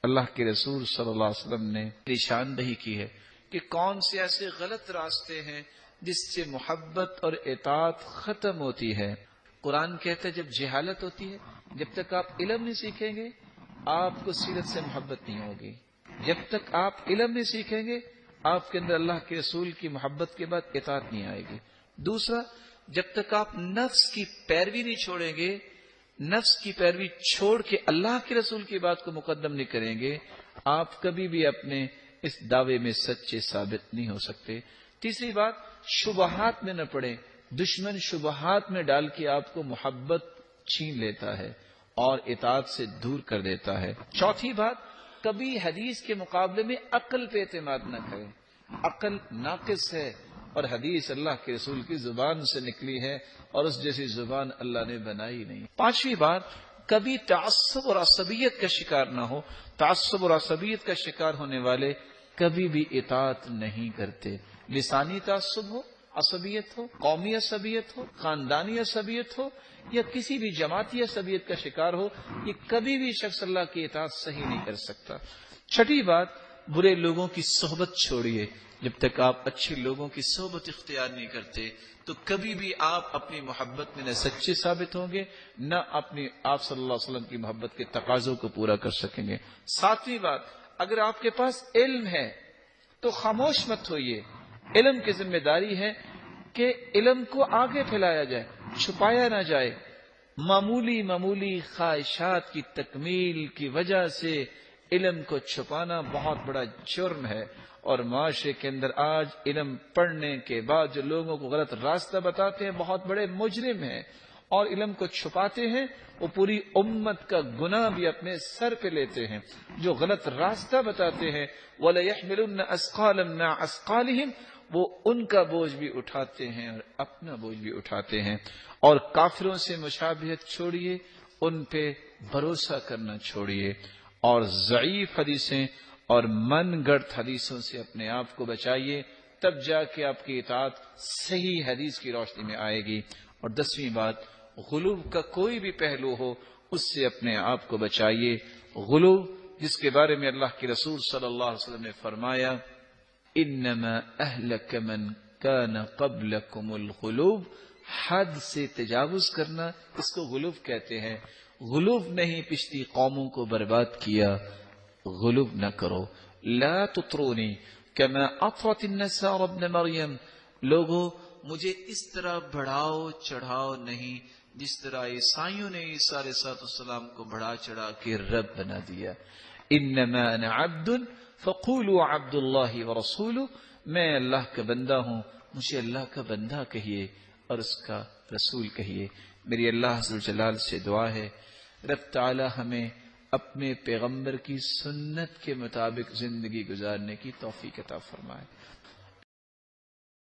اللہ کے رسول صلی اللہ علیہ وسلم نے نشاندہی کی ہے کہ کون سے ایسے غلط راستے ہیں جس سے محبت اور اطاعت ختم ہوتی ہے۔ قرآن کہتا ہے جب جہالت ہوتی ہے، جب تک آپ علم نہیں سیکھیں گے آپ کو سیرت سے محبت نہیں ہوگی۔ جب تک آپ علم نہیں سیکھیں گے آپ کے اندر اللہ کے رسول کی محبت کے بعد اطاعت نہیں آئے گی۔ دوسرا، جب تک آپ نفس کی پیروی نہیں چھوڑیں گے، نفس کی پیروی چھوڑ کے اللہ کے رسول کی بات کو مقدم نہیں کریں گے، آپ کبھی بھی اپنے اس دعوے میں سچے ثابت نہیں ہو سکتے۔ تیسری بات، شبہات میں نہ پڑیں، دشمن شبہات میں ڈال کے آپ کو محبت چھین لیتا ہے اور اطاعت سے دور کر دیتا ہے۔ چوتھی بات، کبھی حدیث کے مقابلے میں عقل پہ اعتماد نہ کریں، عقل ناقص ہے اور حدیث اللہ کے رسول کی زبان سے نکلی ہے اور اس جیسی زبان اللہ نے بنائی نہیں۔ پانچویں بات، کبھی تعصب اور عصبیت کا شکار نہ ہو۔ تعصب اور عصبیت کا شکار ہونے والے کبھی بھی اطاعت نہیں کرتے۔ لسانی تعصب ہو، عصبیت ہو، قومی عصبیت ہو، خاندانی عصبیت ہو یا کسی بھی جماعتی عصبیت کا شکار ہو، یہ کبھی بھی شخص اللہ کی اطاعت صحیح نہیں کر سکتا۔ چھٹی بات، برے لوگوں کی صحبت چھوڑیے۔ جب تک آپ اچھے لوگوں کی صحبت اختیار نہیں کرتے تو کبھی بھی آپ اپنی محبت میں نہ سچے ثابت ہوں گے، نہ اپنی آپ صلی اللہ علیہ وسلم کی محبت کے تقاضوں کو پورا کر سکیں گے۔ ساتویں بات، اگر آپ کے پاس علم ہے تو خاموش مت ہوئیے۔ علم کی ذمہ داری ہے کہ علم کو آگے پھیلایا جائے، چھپایا نہ جائے۔ معمولی خواہشات کی تکمیل کی وجہ سے علم کو چھپانا بہت بڑا جرم ہے، اور معاشرے کے اندر آج علم پڑھنے کے بعد جو لوگوں کو غلط راستہ بتاتے ہیں بہت بڑے مجرم ہیں، اور علم کو چھپاتے ہیں وہ پوری امت کا گناہ بھی اپنے سر پہ لیتے ہیں۔ جو غلط راستہ بتاتے ہیں وَلَيَحْمِلُنَّ أَثْقَالًا مَّعَ أَثْقَالِهِمْ، وہ ان کا بوجھ بھی اٹھاتے ہیں اور اپنا بوجھ بھی اٹھاتے ہیں۔ اور کافروں سے مشابہت چھوڑیے، ان پہ بھروسہ کرنا چھوڑیے، اور ضعیف حدیثیں اور من گڑت حدیثوں سے اپنے آپ کو بچائیے، تب جا کے آپ کی اطاعت صحیح حدیث کی روشنی میں آئے گی۔ اور 10ویں بات، غلو کا کوئی بھی پہلو ہو اس سے اپنے آپ کو بچائیے۔ غلو جس کے بارے میں اللہ کے رسول صلی اللہ علیہ وسلم نے فرمایا انما اہلک من کان قبلکم الغلو، حد سے تجاوز کرنا، اس کو غلو کہتے ہیں۔ غلو نہیں پچھلی قوموں کو برباد کیا، غلو نہ کرو۔ لا تطرونی کما اطرت النصارى ابن مریم، لوگوں مجھے اس طرح بڑھاؤ چڑھاؤ نہیں جس طرح عیسائیوں نے عیسیٰ علیہ السلام کو بڑھا چڑھا کے رب بنا دیا۔ انما انا عبد فقولوا عبد اللہ ورسولہ، میں اللہ کا بندہ ہوں، مجھے اللہ کا بندہ کہیے اور اس کا رسول کہیے۔ میری اللہ عز و جلال سے دعا ہے رب تعالی ہمیں اپنے پیغمبر کی سنت کے مطابق زندگی گزارنے کی توفیق عطا فرمائے۔